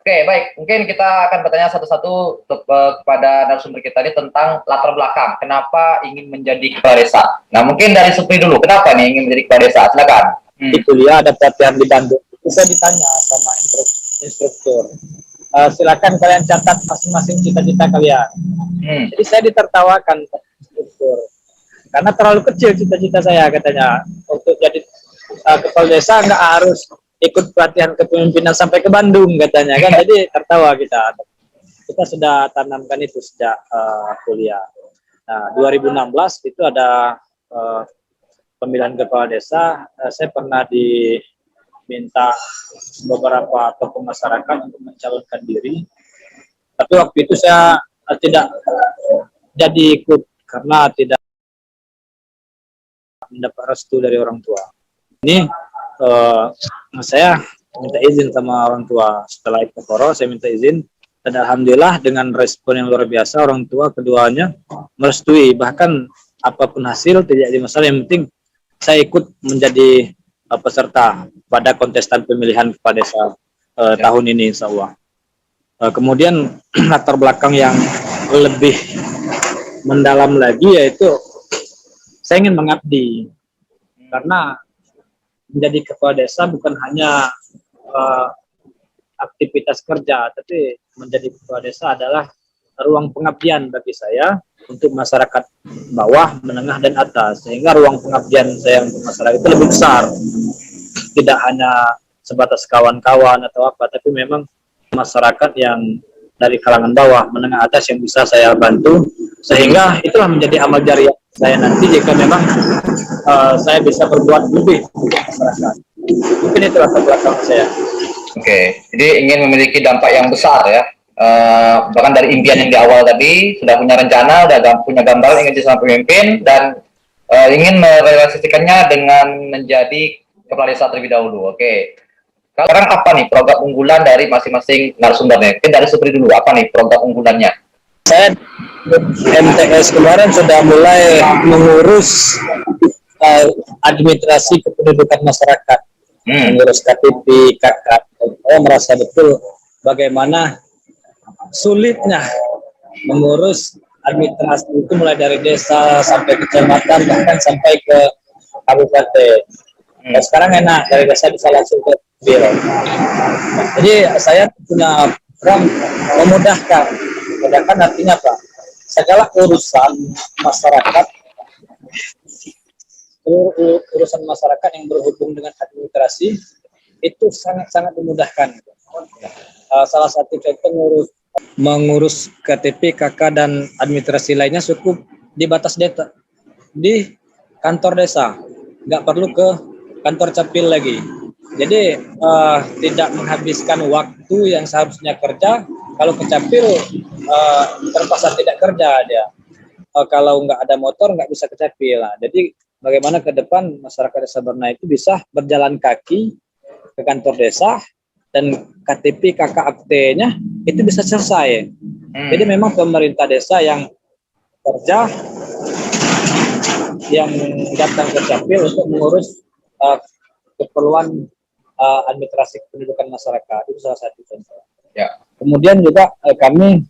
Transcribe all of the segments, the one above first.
Oke, baik. Mungkin kita akan bertanya satu-satu kepada narasumber kita ini tentang latar belakang. Kenapa ingin menjadi kepala desa? Nah, mungkin dari Supri dulu. Kenapa nih ingin menjadi kepala desa? Silakan. Di kuliah ada pelatihan di Bandung. Bisa ditanya sama instruktur. Silakan kalian catat masing-masing cita-cita kalian. Jadi saya ditertawakan instruktur. Karena terlalu kecil cita-cita saya, katanya. Untuk jadi kepala desa nggak harus ikut pelatihan kepemimpinan sampai ke Bandung, katanya kan. Jadi tertawa kita sudah tanamkan itu sejak kuliah. Nah, 2016 itu ada pemilihan kepala desa. Saya pernah diminta beberapa tokoh masyarakat untuk mencalonkan diri, tapi waktu itu saya tidak jadi ikut karena tidak mendapat restu dari orang tua. Ini saya minta izin sama orang tua. Setelah ikut koro, saya minta izin, dan alhamdulillah dengan respon yang luar biasa, orang tua keduanya merestui. Bahkan apapun hasil tidak jadi masalah, yang penting saya ikut menjadi peserta pada kontestan pemilihan kepala desa tahun ini, insya Allah. Kemudian latar belakang yang lebih mendalam lagi yaitu saya ingin mengabdi, karena menjadi kepala desa bukan hanya aktivitas kerja, tapi menjadi kepala desa adalah ruang pengabdian bagi saya untuk masyarakat bawah, menengah, dan atas. Sehingga ruang pengabdian saya untuk masyarakat itu lebih besar. Tidak hanya sebatas kawan-kawan atau apa, tapi memang masyarakat yang dari kalangan bawah, menengah, atas yang bisa saya bantu. Sehingga itulah menjadi amal jariah saya nanti jika memang saya bisa berbuat lebih untuk masyarakat. Mungkin itu latar belakang saya. Oke, jadi ingin memiliki dampak yang besar ya. Bahkan dari impian yang di awal tadi sudah punya rencana, sudah punya gambaran ingin jadi seorang pemimpin, dan ingin merealisasikannya dengan menjadi kepala desa terlebih dahulu. Oke. Sekarang apa nih program unggulan dari masing-masing narasumbernya? Mungkin dari Supri dulu, apa nih program unggulannya? Saya MTS kemarin sudah mulai mengurus administrasi kependudukan masyarakat, mengurus KTP, KK. Saya merasa betul bagaimana sulitnya mengurus administrasi itu, mulai dari desa sampai kecamatan, bahkan sampai ke kabupaten. Dan sekarang enak, dari desa bisa langsung ke biro. Jadi saya punya program memudahkan. Memudahkan artinya apa? Segala urusan masyarakat, urusan masyarakat yang berhubung dengan administrasi itu sangat-sangat dimudahkan. Salah satu contoh mengurus KTP, KK, dan administrasi lainnya cukup di batas desa, di kantor desa, nggak perlu ke kantor capil lagi. Jadi tidak menghabiskan waktu yang seharusnya kerja. Kalau ke capil terpaksa tidak kerja dia. Kalau nggak ada motor nggak bisa ke capil. Nah, jadi bagaimana ke depan masyarakat Desa Berna itu bisa berjalan kaki ke kantor desa, dan KTP, KK, akte-nya itu bisa selesai. Jadi memang pemerintah desa yang kerja, yang datang ke capil untuk mengurus keperluan administrasi kependudukan masyarakat, itu salah satu contoh. Ya. Kemudian juga kami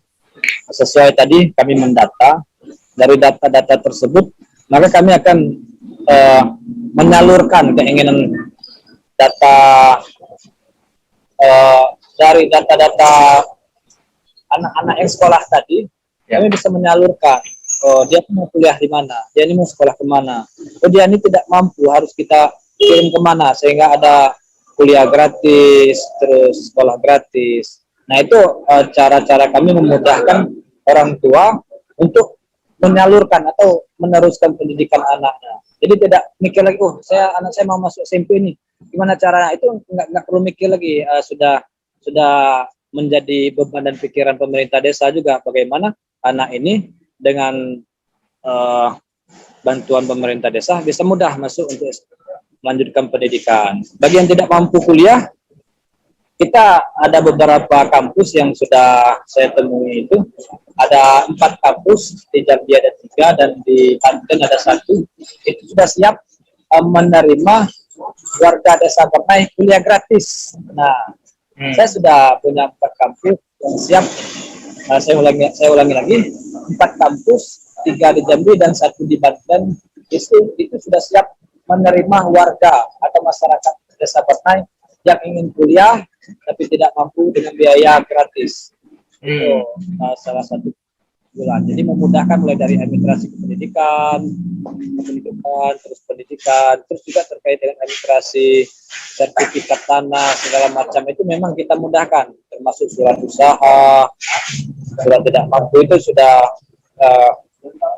sesuai tadi kami mendata, dari data-data tersebut maka kami akan menyalurkan keinginan data dari data-data anak-anak yang sekolah tadi. Kami bisa menyalurkan, dia mau kuliah di mana, dia ini mau sekolah kemana, dia ini tidak mampu, harus kita kirim kemana, sehingga ada kuliah gratis, terus sekolah gratis. Nah, itu cara-cara kami memudahkan orang tua untuk menyalurkan atau meneruskan pendidikan anaknya. Jadi tidak mikir lagi, anak saya mau masuk SMP ini, gimana caranya? Itu nggak perlu mikir lagi. Sudah menjadi beban dan pikiran pemerintah desa juga, bagaimana anak ini dengan bantuan pemerintah desa bisa mudah masuk untuk melanjutkan pendidikan. Bagi yang tidak mampu kuliah, kita ada beberapa kampus yang sudah saya temui itu. Ada 4 kampus, di Jambi ada 3, dan di Banten ada 1. Itu sudah siap menerima warga Desa Berna kuliah gratis. Nah, Saya sudah punya 4 kampus yang siap. Saya ulangi lagi, 4 kampus, 3 di Jambi dan 1 di Banten. Itu sudah siap menerima warga atau masyarakat Desa Bernai yang ingin kuliah tapi tidak mampu dengan biaya gratis. Itu salah satu bulan. Jadi memudahkan mulai dari administrasi pendidikan, terus juga terkait dengan administrasi sertifikat tanah segala macam itu memang kita mudahkan, termasuk surat usaha, surat tidak mampu itu sudah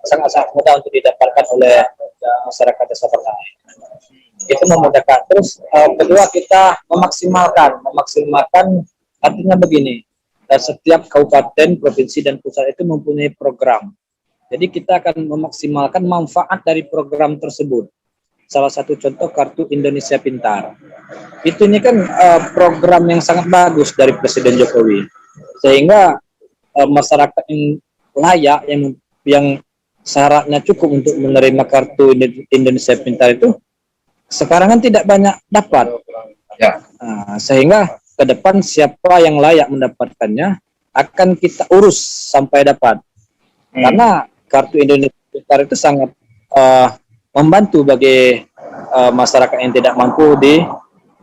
sangat-sangat mudah untuk didapatkan oleh masyarakat Desa Bernai. Itu memudahkan. Terus kedua kita memaksimalkan artinya begini. Setiap kabupaten, provinsi dan pusat itu mempunyai program. Jadi kita akan memaksimalkan manfaat dari program tersebut. Salah satu contoh kartu Indonesia Pintar. Ini kan program yang sangat bagus dari Presiden Jokowi. Sehingga masyarakat yang layak yang syaratnya cukup untuk menerima kartu Indonesia Pintar itu sekarang kan tidak banyak dapat. Ya. Sehingga ke depan siapa yang layak mendapatkannya akan kita urus sampai dapat. Karena kartu Indonesia Pintar itu sangat membantu bagi masyarakat yang tidak mampu di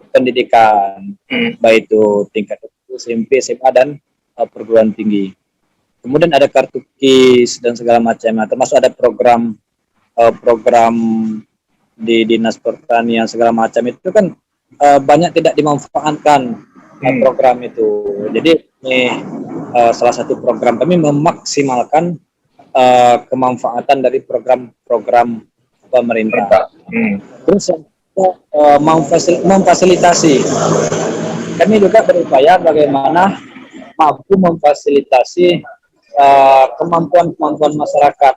pendidikan, baik itu tingkat SMP, SMA dan perguruan tinggi. Kemudian ada kartu KIS dan segala macam, termasuk ada program di Dinas Pertanian segala macam itu kan banyak tidak dimanfaatkan program itu. Jadi ini salah satu program kami memaksimalkan kemanfaatan dari program-program pemerintah. Terus memfasilitasi. Kami juga berupaya bagaimana mampu memfasilitasi kemampuan masyarakat.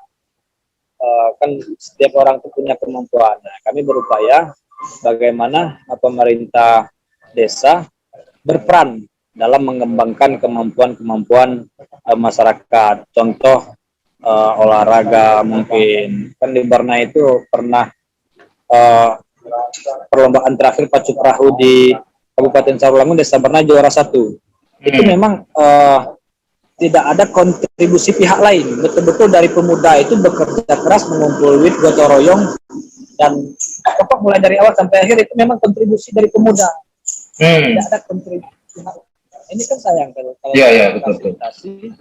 Kan setiap orang itu punya kemampuan. Nah, kami berupaya bagaimana pemerintah desa berperan dalam mengembangkan kemampuan masyarakat. Contoh olahraga mungkin. Kan di Bernai itu pernah perlombaan terakhir pacu perahu di Kabupaten Sarulangun, Desa Bernai juara 1. Itu memang tidak ada kontribusi pihak lain. Betul-betul dari pemuda itu bekerja keras, mengumpul duit, gotong royong, dan mulai dari awal sampai akhir itu memang kontribusi dari pemuda. Tidak ada kontribusi. Ini kan sayang kalau fasilitasi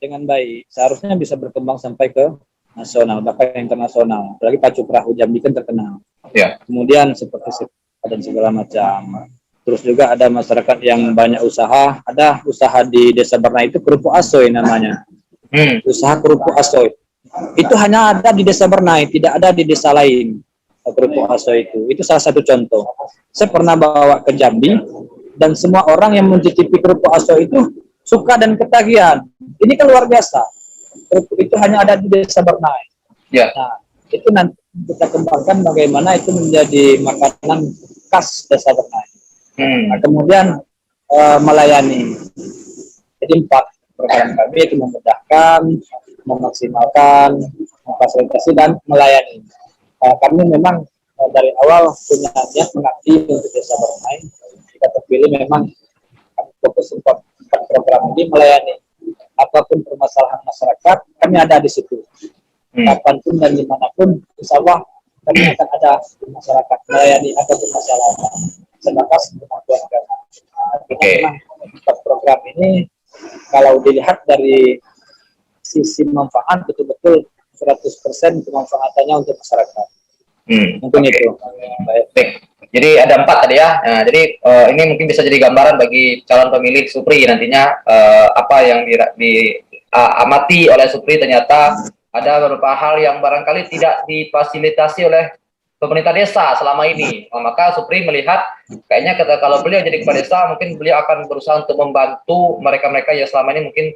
dengan baik. Seharusnya bisa berkembang sampai ke nasional, bahkan internasional. Apalagi pacu perahu Jambi kan terkenal. Kemudian seperti dan segala macam. Terus juga ada masyarakat yang banyak usaha. Ada usaha di Desa Bernai itu kerupuk asoy namanya. Usaha kerupuk asoy. Itu hanya ada di Desa Bernai, tidak ada di desa lain. Kerupuk asoy itu salah satu contoh. Saya pernah bawa ke Jambi dan semua orang yang mencicipi kerupuk asoy itu suka dan ketagihan. Ini kan luar biasa. Kerupuk itu hanya ada di Desa Bernai. Nah, itu nanti kita kembangkan bagaimana itu menjadi makanan khas Desa Bernai. Nah, kemudian melayani. Jadi 4 program kami itu memudahkan, memaksimalkan, memfasilitasi dan melayani. Kami memang dari awal punya niat mengabdi untuk Desa Bernai. Kita terpilih memang kami fokus 4 program ini melayani. Apapun permasalahan masyarakat, kami ada di situ. Kapanpun dan dimanapun, insya Allah kami akan ada di masyarakat melayani apapun masalah. Sebatas kemampuan kami. Memang 4 program ini kalau dilihat dari sisi manfaat betul-betul 100% kemanfaatannya untuk masyarakat. Mungkin itu. Baik. Jadi ada 4 tadi ya. Nah, jadi ini mungkin bisa jadi gambaran bagi calon pemilih Supri nantinya apa yang diamati oleh Supri, ternyata ada beberapa hal yang barangkali tidak difasilitasi oleh pemerintah desa selama ini. Maka Supri melihat kayaknya kalau beliau jadi kepala desa, mungkin beliau akan berusaha untuk membantu mereka-mereka yang selama ini mungkin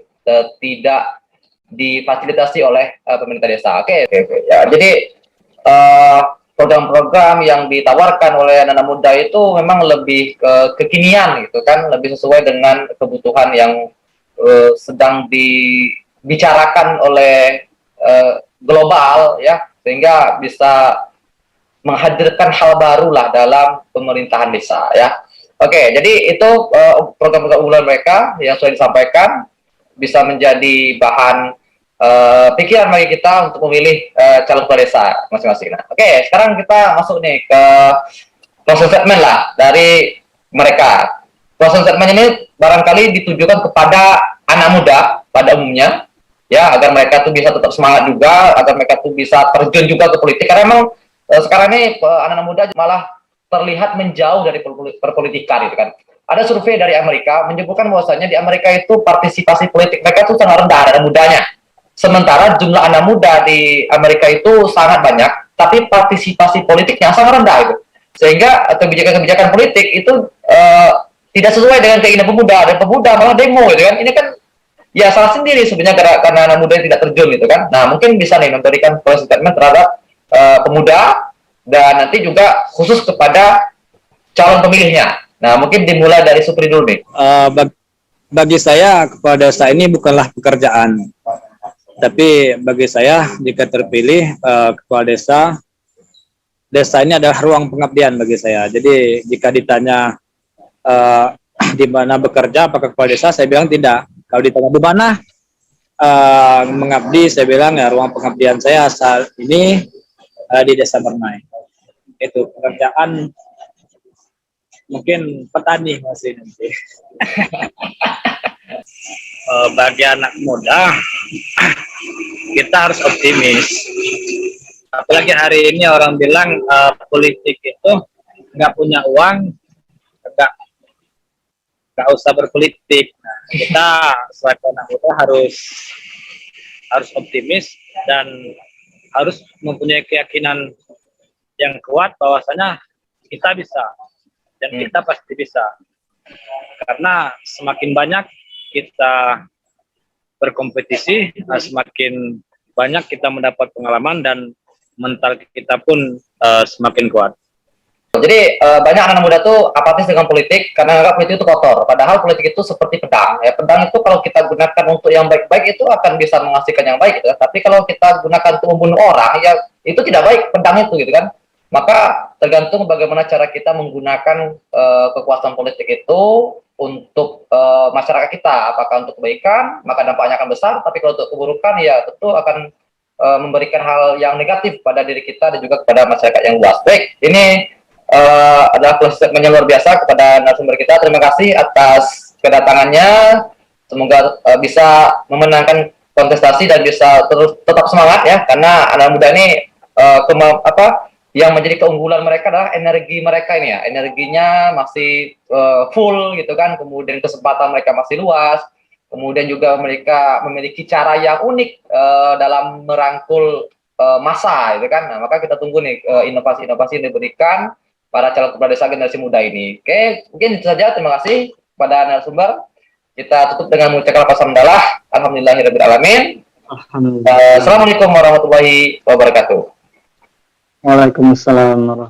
tidak difasilitasi oleh pemerintah desa. Oke. Ya, jadi program-program yang ditawarkan oleh anak muda itu memang lebih kekinian gitu kan, lebih sesuai dengan kebutuhan yang sedang dibicarakan oleh global ya, sehingga bisa menghadirkan hal baru lah dalam pemerintahan desa ya. Oke, jadi itu program-program unggulan mereka yang sudah disampaikan bisa menjadi bahan pikiran bagi kita untuk memilih calon kepala desa masing-masing. Nah, oke, sekarang kita masuk nih ke closing statement lah dari mereka. Closing statement ini barangkali ditujukan kepada anak muda pada umumnya, ya, agar mereka tuh bisa tetap semangat juga, agar mereka tuh bisa terjun juga ke politik. Karena memang sekarang ini anak-anak muda malah terlihat menjauh dari perpolitikan gitu kan. Ada survei dari Amerika menyebutkan bahwasanya di Amerika itu partisipasi politik mereka itu sangat rendah anak mudanya. Sementara jumlah anak muda di Amerika itu sangat banyak, tapi partisipasi politiknya sangat rendah itu. Sehingga kebijakan-kebijakan politik itu tidak sesuai dengan keinginan pemuda, dan pemuda malah demo gitu kan. Ini kan ya salah sendiri sebenarnya karena anak muda yang tidak terjun gitu kan. Nah, mungkin bisa nih memberikan statement terhadap pemuda dan nanti juga khusus kepada calon pemilihnya. Nah, mungkin dimulai dari Supri dulu nih. Bagi saya kepala desa ini bukanlah pekerjaan, tapi bagi saya jika terpilih kepala desa, desa ini adalah ruang pengabdian bagi saya. Jadi jika ditanya di mana bekerja apakah kepala desa, saya bilang tidak. Kalau ditanya di mana mengabdi, saya bilang ya ruang pengabdian saya saat ini di Desa Bernai. Itu pekerjaan mungkin petani masih nanti. Bagi anak muda kita harus optimis. Apalagi hari ini orang bilang politik itu nggak punya uang, nggak usah berpolitik. Nah, kita sebagai anak muda harus optimis dan harus mempunyai keyakinan yang kuat bahwasanya kita bisa dan kita pasti bisa, karena semakin banyak kita berkompetisi, semakin banyak kita mendapat pengalaman dan mental kita pun semakin kuat. Jadi banyak anak muda tuh apatis dengan politik karena anggap politik itu kotor. Padahal politik itu seperti pedang. Ya, pedang itu kalau kita gunakan untuk yang baik-baik itu akan bisa menghasilkan yang baik gitu. Tapi kalau kita gunakan untuk membunuh orang, ya itu tidak baik pedang itu gitu kan. Maka tergantung bagaimana cara kita menggunakan kekuasaan politik itu untuk masyarakat kita. Apakah untuk kebaikan, maka dampaknya akan besar. Tapi kalau untuk keburukan, ya tentu akan memberikan hal yang negatif pada diri kita dan juga kepada masyarakat yang luas. Baik, ini adalah statement yang luar biasa kepada narasumber kita. Terima kasih atas kedatangannya. Semoga bisa memenangkan kontestasi dan bisa terus tetap semangat ya, karena anak muda ini yang menjadi keunggulan mereka adalah energi mereka ini ya, energinya masih full gitu kan, kemudian kesempatan mereka masih luas, kemudian juga mereka memiliki cara yang unik dalam merangkul massa gitu kan. Nah, maka kita tunggu nih inovasi-inovasi yang diberikan para calon kepala desa generasi muda ini. Oke, mungkin itu saja. Terima kasih kepada narasumber. Kita tutup dengan mengucapkan alhamdulillah, alhamdulillahirabbil alamin. Assalamualaikum warahmatullahi wabarakatuh. Waalaikumsalam.